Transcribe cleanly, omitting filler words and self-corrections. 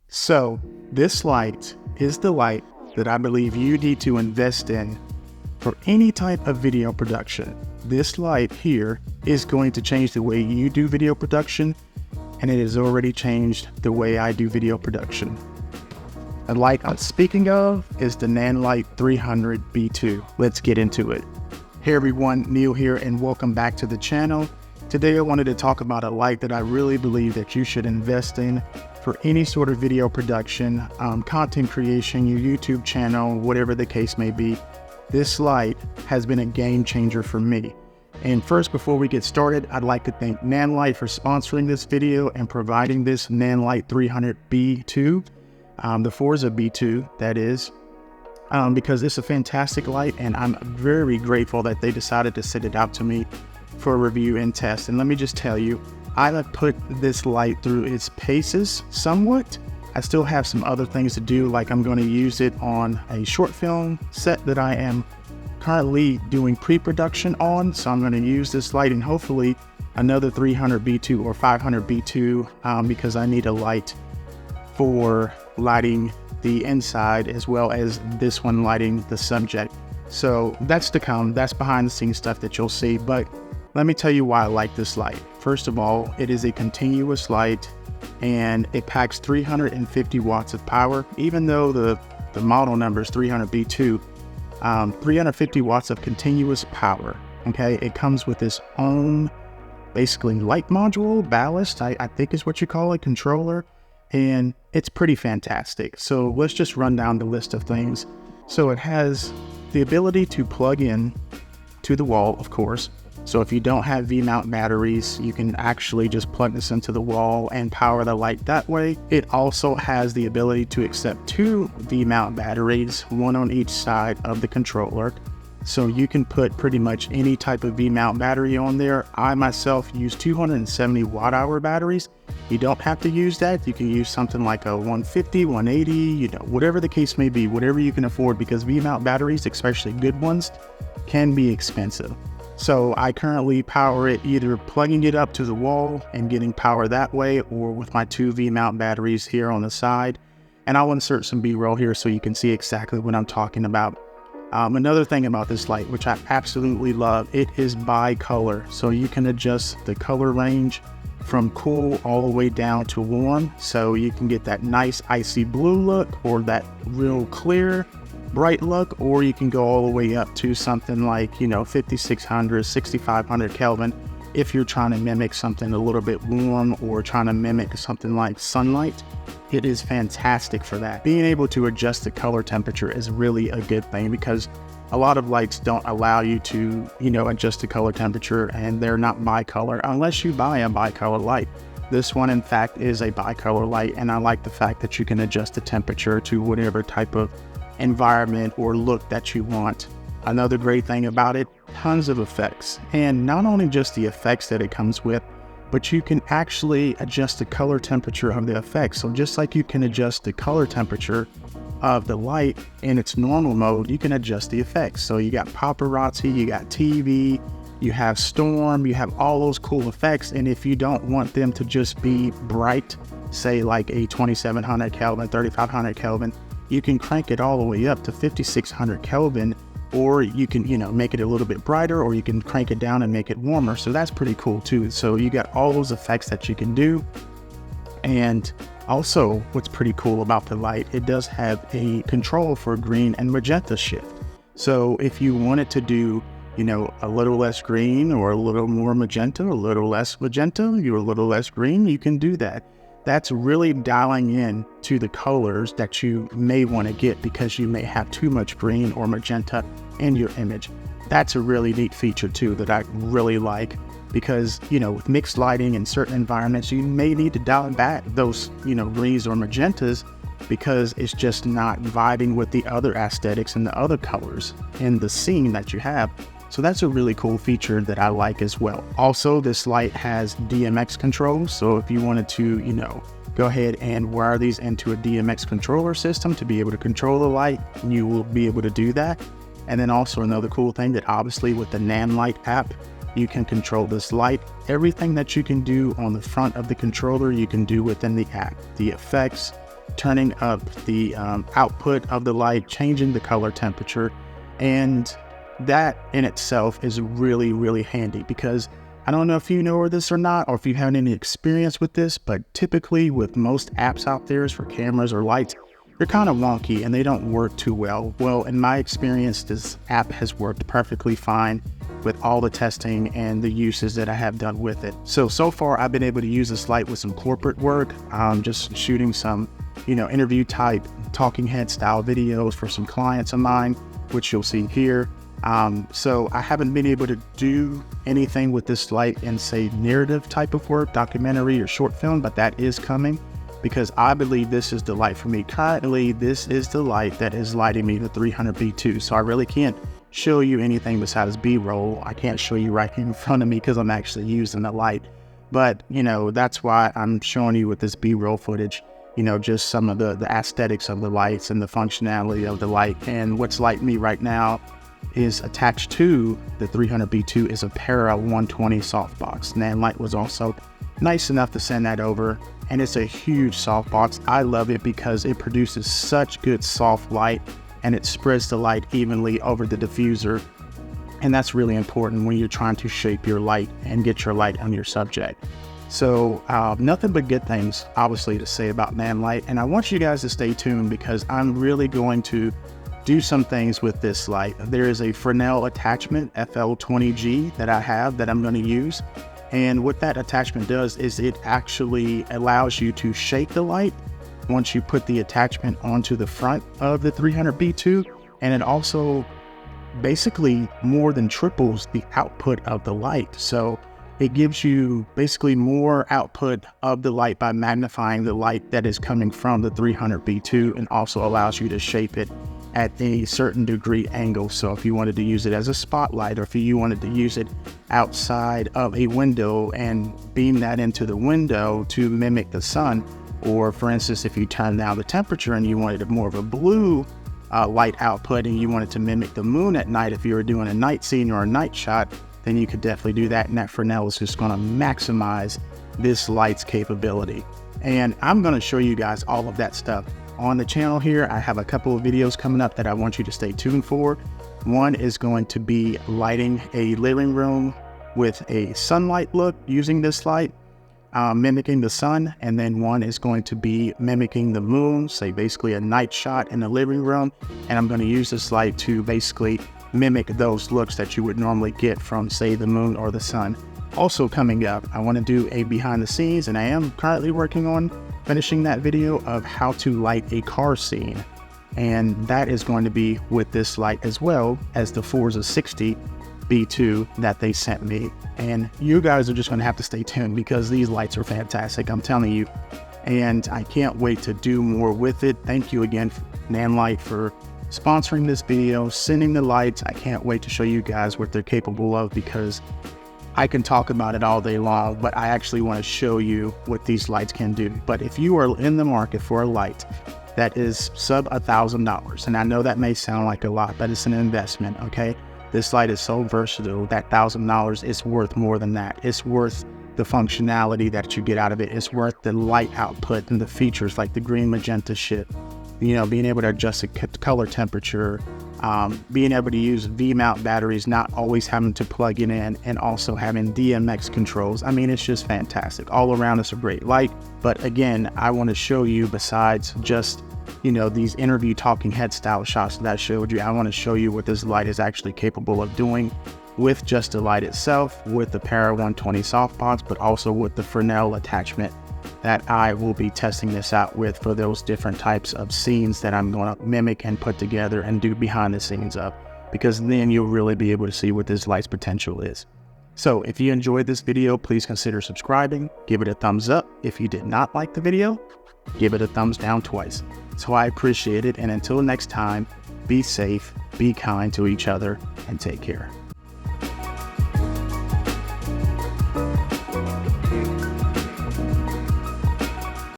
So this light is the light that I believe you need to invest in for any type of video production. This light here is going to change the way you do video production, and it has already changed the way I do video production. The light I'm speaking of is the Nanlite 300BII. Let's get into it. Hey everyone, Neil here, and welcome back to the channel. Today I wanted to talk about a light that I really believe that you should invest in for any sort of video production, content creation, your YouTube channel, whatever the case may be. This light has been a game changer for me. And first, before we get started, I'd like to thank Nanlite for sponsoring this video and providing this Nanlite 300BII, the Forza B2, that is, because it's a fantastic light, and I'm very grateful that they decided to send it out to me for a review and test. And let me just tell you, I have put this light through its paces somewhat. I still have some other things to do, like I'm going to use it on a short film set that I am currently doing pre-production on. So I'm going to use this light and hopefully another 300BII or 500BII because I need a light for lighting the inside as well as this one lighting the subject. So that's to come. That's behind the scenes stuff that you'll see. But let me tell you why I like this light. First of all, it is a continuous light and it packs 350 watts of power. Even though the model number is 300BII, 350 watts of continuous power. Okay, it comes with its own basically light module, ballast, I think is what you call it, controller, and it's pretty fantastic. So let's just run down the list of things. So it has the ability to plug in to the wall, of course. So if you don't have V-mount batteries, you can actually just plug this into the wall and power the light that way. It also has the ability to accept 2 V-mount batteries, one on each side of the controller. So you can put pretty much any type of V-mount battery on there. I myself use 270 watt-hour batteries. You don't have to use that. You can use something like a 150, 180, you know, whatever the case may be, whatever you can afford, because V-mount batteries, especially good ones, can be expensive. So I currently power it either plugging it up to the wall and getting power that way, or with my 2 V-mount batteries here on the side. And I'll insert some B-roll here so you can see exactly what I'm talking about. Another thing about this light, which I absolutely love, it is bi-color. So you can adjust the color range from cool all the way down to warm. So you can get that nice icy blue look or that real clear bright look, or you can go all the way up to something like, you know, 5600, 6500 Kelvin if you're trying to mimic something a little bit warm or trying to mimic something like sunlight. It is fantastic for that. Being able to adjust the color temperature is really a good thing, because a lot of lights don't allow you to, you know, adjust the color temperature, and they're not bicolor unless you buy a bicolor light. This one, in fact, is a bicolor light, and I like the fact that you can adjust the temperature to whatever type of environment or look that you want. Another great thing about it, tons of effects, and not only just the effects that it comes with, but you can actually adjust the color temperature of the effects. So just like you can adjust the color temperature of the light in its normal mode, you can adjust the effects. So you got paparazzi, you got TV, you have storm, you have all those cool effects. And if you don't want them to just be bright, say like a 2700 Kelvin, 3500 Kelvin, you can crank it all the way up to 5600 Kelvin, or you can, you know, make it a little bit brighter, or you can crank it down and make it warmer. So that's pretty cool too. So you got all those effects that you can do. And also what's pretty cool about the light, it does have a control for green and magenta shift. So if you wanted to do, you know, a little less green or a little more magenta, a little less magenta, you're a little less green, you can do that. That's really dialing in to the colors that you may want to get because you may have too much green or magenta in your image. That's a really neat feature too that I really like, because, you know, with mixed lighting in certain environments, you may need to dial back those, you know, greens or magentas because it's just not vibing with the other aesthetics and the other colors in the scene that you have. So that's a really cool feature that I like as well. Also, this light has DMX controls. So if you wanted to, you know, go ahead and wire these into a DMX controller system to be able to control the light, you will be able to do that. And then also another cool thing that obviously with the Nanlite app, you can control this light. Everything that you can do on the front of the controller, you can do within the app. The effects, turning up the output of the light, changing the color temperature. And that in itself is really, really handy, because I don't know if you know this or not, or if you have any experience with this, but typically with most apps out there for cameras or lights, they're kind of wonky and they don't work too well. Well, in my experience, this app has worked perfectly fine with all the testing and the uses that I have done with it. So far I've been able to use this light with some corporate work, just shooting some, interview type talking head style videos for some clients of mine, which you'll see here. So I haven't been able to do anything with this light in, say, narrative type of work, documentary or short film, but that is coming, because I believe this is the light for me. Currently, this is the light that is lighting me, the 300BII. So I really can't show you anything besides B-roll. I can't show you right here in front of me because I'm actually using the light. But, that's why I'm showing you with this B-roll footage, just some of the aesthetics of the lights and the functionality of the light. And what's lighting me right now is attached to the 300BII is a Para 120 softbox. Nanlite was also nice enough to send that over, and it's a huge softbox. I love it because it produces such good soft light, and it spreads the light evenly over the diffuser, and that's really important when you're trying to shape your light and get your light on your subject. So nothing but good things, obviously, to say about Nanlite, and I want you guys to stay tuned because I'm really going to do some things with this light. There is a Fresnel attachment, FL20G, that I have that I'm going to use. And what that attachment does is it actually allows you to shape the light once you put the attachment onto the front of the 300BII. And it also basically more than triples the output of the light. So it gives you basically more output of the light by magnifying the light that is coming from the 300BII, and also allows you to shape it at a certain degree angle. So if you wanted to use it as a spotlight, or if you wanted to use it outside of a window and beam that into the window to mimic the sun, or for instance, if you turn down the temperature and you wanted more of a blue light output and you wanted to mimic the moon at night, if you were doing a night scene or a night shot, then you could definitely do that. And that Fresnel is just going to maximize this light's capability. And I'm going to show you guys all of that stuff on the channel here. I have a couple of videos coming up that I want you to stay tuned for. One is going to be lighting a living room with a sunlight look using this light, mimicking the sun. And then one is going to be mimicking the moon, say basically a night shot in the living room. And I'm going to use this light to basically mimic those looks that you would normally get from, say, the moon or the sun. Also coming up, I want to do a behind the scenes, and I am currently working on finishing that video of how to light a car scene. And that is going to be with this light as well as the Forza 60 B2 that they sent me. And you guys are just going to have to stay tuned because these lights are fantastic, I'm telling you. And I can't wait to do more with it. Thank you again, Nanlite, for sponsoring this video, sending the lights. I can't wait to show you guys what they're capable of, because I can talk about it all day long, but I actually want to show you what these lights can do. But if you are in the market for a light that is sub $1,000, and I know that may sound like a lot, but it's an investment, okay? This light is so versatile that $1,000 is worth more than that. It's worth the functionality that you get out of it. It's worth the light output and the features like the green magenta shift, being able to adjust the color temperature, being able to use V-mount batteries, not always having to plug it in, and also having DMX controls. I mean, it's just fantastic. All around, it's a great light. But again, I want to show you, besides just, these interview talking head style shots that I showed you, I want to show you what this light is actually capable of doing with just the light itself, with the Para 120 softbox, but also with the Fresnel attachment that I will be testing this out with for those different types of scenes that I'm going to mimic and put together and do behind the scenes of, because then you'll really be able to see what this light's potential is. So if you enjoyed this video, please consider subscribing, give it a thumbs up. If you did not like the video, give it a thumbs down twice. So I appreciate it, and until next time, be safe, be kind to each other, and take care.